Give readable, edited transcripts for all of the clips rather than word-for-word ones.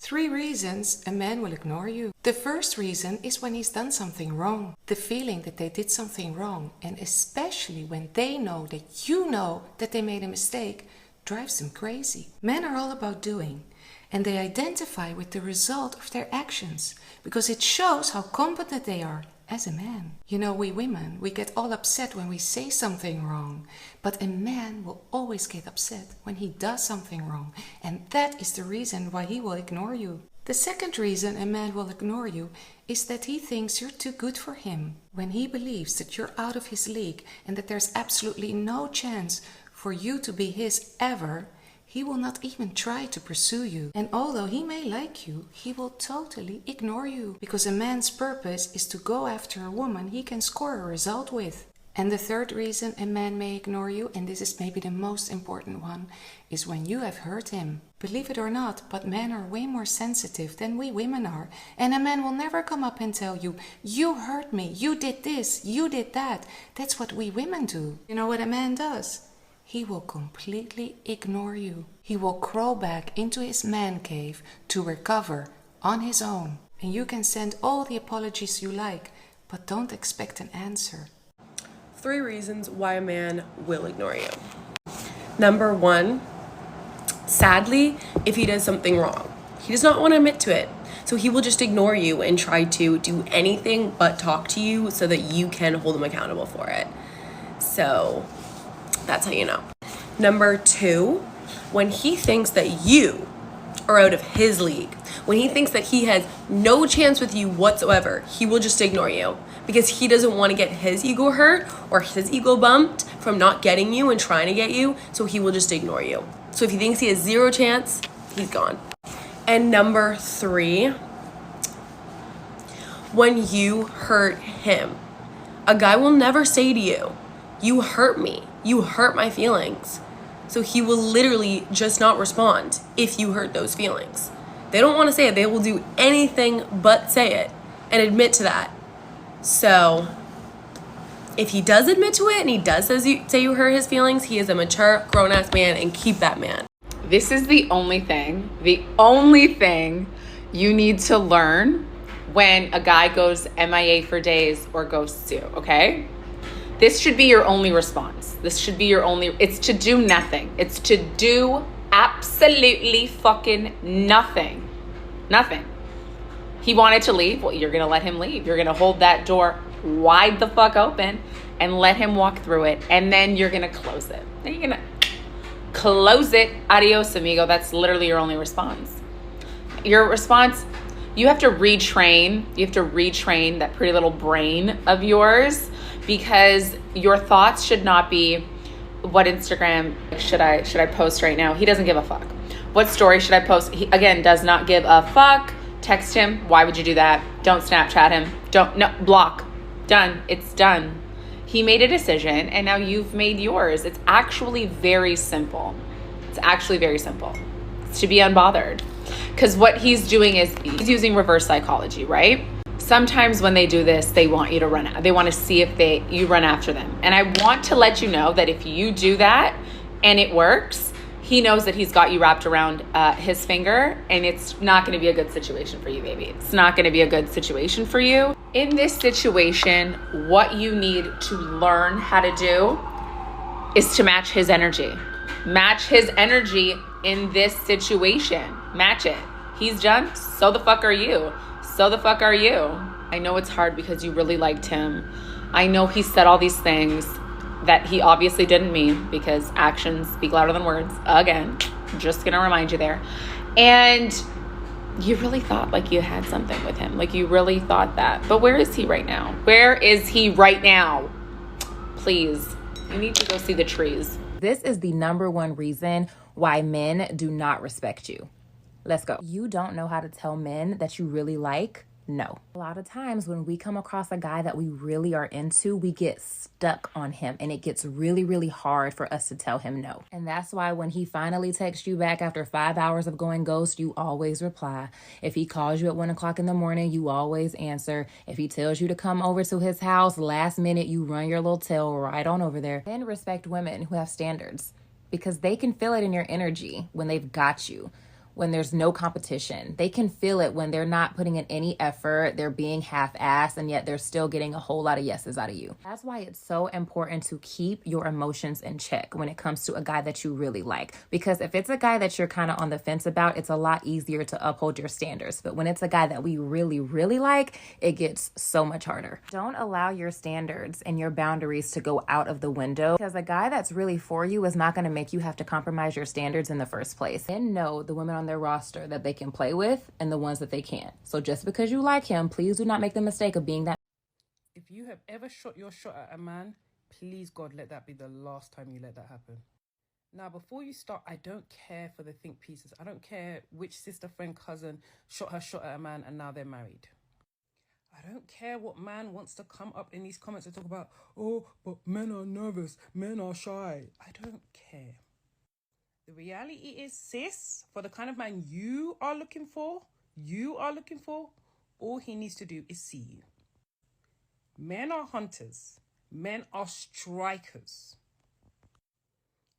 3 reasons a man will ignore you. The first reason is when he's done something wrong. The feeling that they did something wrong, and especially when they know that you know that they made a mistake, drives them crazy. Men are all about doing, and they identify with the result of their actions because it shows how competent they are as a man. You know, we women, we get all upset when we say something wrong, but a man will always get upset when he does something wrong, and that is the reason why he will ignore you. The second reason a man will ignore you is that he thinks you're too good for him. When he believes that you're out of his league and that there's absolutely no chance for you to be his ever, he will not even try to pursue you. And although he may like you, he will totally ignore you. Because a man's purpose is to go after a woman he can score a result with. And the third reason a man may ignore you, and this is maybe the most important one, is when you have hurt him. Believe it or not, but men are way more sensitive than we women are. And a man will never come up and tell you, you hurt me, you did this, you did that. That's what we women do. You know what a man does? He will completely ignore you. He will crawl back into his man cave to recover on his own. And you can send all the apologies you like, but don't expect an answer. 3 reasons why a man will ignore you. Number 1, sadly, if he does something wrong, he does not want to admit to it. So he will just ignore you and try to do anything but talk to you so that you can hold him accountable for it. So that's how you know. Number 2, when he thinks that you are out of his league, when he thinks that he has no chance with you whatsoever, he will just ignore you because he doesn't want to get his ego hurt or his ego bumped from not getting you and trying to get you, so he will just ignore you. So if he thinks he has 0 chance, he's gone. And number 3, when you hurt him, a guy will never say to you, you hurt me, you hurt my feelings. So he will literally just not respond if you hurt those feelings. They don't want to say it. They will do anything but say it and admit to that. So if he does admit to it and he does say you hurt his feelings, he is a mature, grown-ass man, and keep that man. This is the only thing you need to learn when a guy goes MIA for days or ghosts you, okay? This should be your only response. It's to do nothing. It's to do absolutely fucking nothing. Nothing. He wanted to leave. Well, you're going to let him leave. You're going to hold that door wide the fuck open and let him walk through it. And then you're going to close it. Then you're going to close it. Adios, amigo. That's literally your only response. Your response, you have to retrain. You have to retrain that pretty little brain of yours, because your thoughts should not be, what Instagram should I post right now? He doesn't give a fuck. What story should I post? He, again, does not give a fuck. Text him. Why would you do that? Don't Snapchat him. Block. Done. It's done. He made a decision and now you've made yours. It's actually very simple. It's to be unbothered. Because what he's doing is he's using reverse psychology, right? Sometimes when they do this, they want you to run out. They want to see if you run after them. And I want to let you know that if you do that and it works, he knows that he's got you wrapped around his finger, and it's not going to be a good situation for you, baby. It's not going to be a good situation for you. In this situation, what you need to learn how to do is to match his energy. Match his energy in this situation. Match it. He's done. So the fuck are you? I know it's hard because you really liked him. I know he said all these things that he obviously didn't mean, because actions speak louder than words. Again, just gonna remind you there. And you really thought like you had something with him. Like you really thought that. But where is he right now? Please, you need to go see the trees. This is the number 1 reason why men do not respect you. Let's go. You don't know how to tell men that you really like? No. A lot of times when we come across a guy that we really are into, we get stuck on him and it gets really, really hard for us to tell him no. And that's why when he finally texts you back after 5 hours of going ghost, you always reply. If he calls you at 1 o'clock in the morning, you always answer. If he tells you to come over to his house last minute, you run your little tail right on over there. Men respect women who have standards because they can feel it in your energy when they've got you. when there's no competition. They can feel it when they're not putting in any effort, they're being half-assed, and yet they're still getting a whole lot of yeses out of you. That's why it's so important to keep your emotions in check when it comes to a guy that you really like. Because if it's a guy that you're kind of on the fence about, it's a lot easier to uphold your standards. But when it's a guy that we really, really like, it gets so much harder. Don't allow your standards and your boundaries to go out of the window, because a guy that's really for you is not going to make you have to compromise your standards in the first place. And know the women on their roster that they can play with and the ones that they can't. So just because you like him, please do not make the mistake of being that. If you have ever shot your shot at a man, please God, let that be the last time you let that happen. Now, before you start, I don't care for the think pieces. I don't care which sister, friend, cousin shot her shot at a man and now they're married. I don't care what man wants to come up in these comments and talk about, oh, but men are nervous, men are shy. I don't care. The reality is, sis, for the kind of man you are looking for, all he needs to do is see you. Men are hunters. Men are strikers.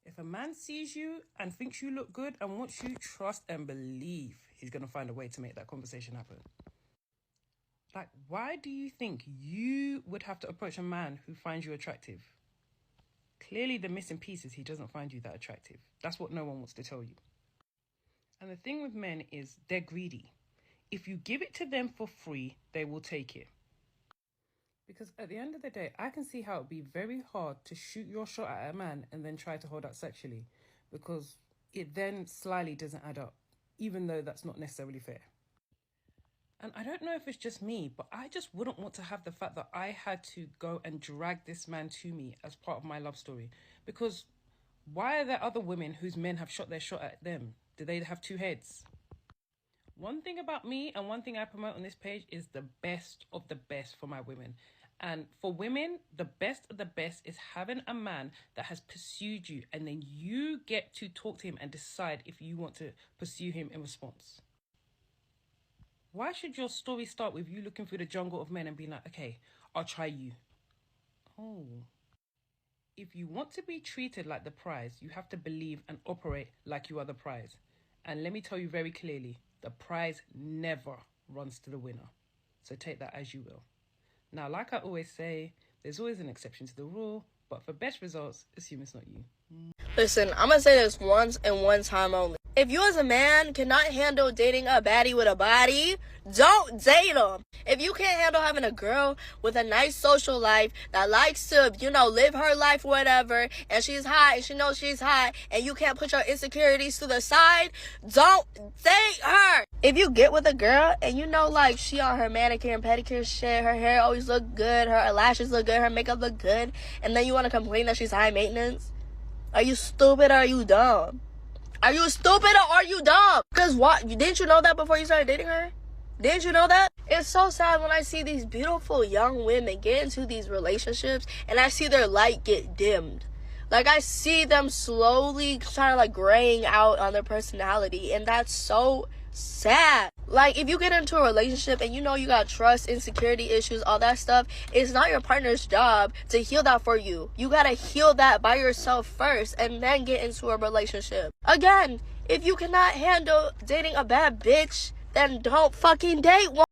If a man sees you and thinks you look good and wants you, trust and believe he's going to find a way to make that conversation happen. Like, why do you think you would have to approach a man who finds you attractive? Clearly, the missing piece is he doesn't find you that attractive. That's what no one wants to tell you. And the thing with men is they're greedy. If you give it to them for free, they will take it. Because at the end of the day, I can see how it would be very hard to shoot your shot at a man and then try to hold out sexually, because it then slyly doesn't add up, even though that's not necessarily fair. And I don't know if it's just me, but I just wouldn't want to have the fact that I had to go and drag this man to me as part of my love story. Because why are there other women whose men have shot their shot at them? Do they have two heads? One thing about me and one thing I promote on this page is the best of the best for my women. And for women, the best of the best is having a man that has pursued you, and then you get to talk to him and decide if you want to pursue him in response. Why should your story start with you looking through the jungle of men and being like, okay, I'll try you? Oh. If you want to be treated like the prize, you have to believe and operate like you are the prize. And let me tell you very clearly, the prize never runs to the winner. So take that as you will. Now, like I always say, there's always an exception to the rule, but for best results, assume it's not you. Listen, I'm gonna say this once and one time only. If you as a man cannot handle dating a baddie with a body, don't date them. If you can't handle having a girl with a nice social life that likes to, live her life or whatever, and she's hot and she knows she's hot, and you can't put your insecurities to the side, don't date her. If you get with a girl and she on her manicure and pedicure shit, her hair always look good, her lashes look good, her makeup look good, and then you want to complain that she's high maintenance, are you stupid or are you dumb? Are you stupid or are you dumb? Because what? Didn't you know that before you started dating her? Didn't you know that? It's so sad when I see these beautiful young women get into these relationships and I see their light get dimmed. Like, I see them slowly kind of graying out on their personality, and that's so sad. Like, if you get into a relationship and you got trust, insecurity issues, all that stuff, it's not your partner's job to heal that for you. You gotta heal that by yourself first and then get into a relationship. Again, if you cannot handle dating a bad bitch, then don't fucking date one.